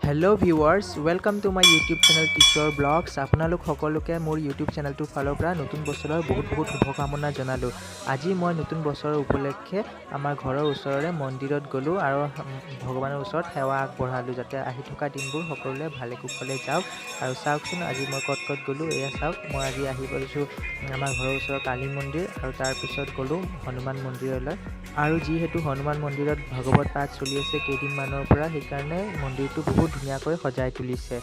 Hello' viewers welcome to my YouTube channel Kishor vlogs. আপোনালোক সকলোকে মোৰ ইউটিউব চেনেলটোৰ ফালৰ পৰা নতুন বছৰৰ বহুত শুভকামনা জনালোঁ। আজি মই নতুন বছৰৰ উপলক্ষে আমাৰ ঘৰৰ ওচৰৰে মন্দিৰত গ'লোঁ আৰু ভগৱানৰ ওচৰত সেৱা আগবঢ়ালোঁ, যাতে আহি থকা দিনবোৰ সকলোৱে ভালে কুশলে যাওক। আৰু চাওকচোন আজি মই ক'ত গ'লোঁ, এয়া চাওক। মই আজি আহি পৰিছোঁ আমাৰ ঘৰৰ ওচৰৰ কালী মন্দিৰ আৰু তাৰপিছত গ'লোঁ হনুমান মন্দিৰলৈ। আৰু যিহেতু হনুমান মন্দিৰত ভাগৱত পাঠ চলি আছে কেইদিনমানৰ পৰা, সেইকাৰণে মন্দিৰটো বহুত ধুনীয়াকৈ সজাই তুলিছে।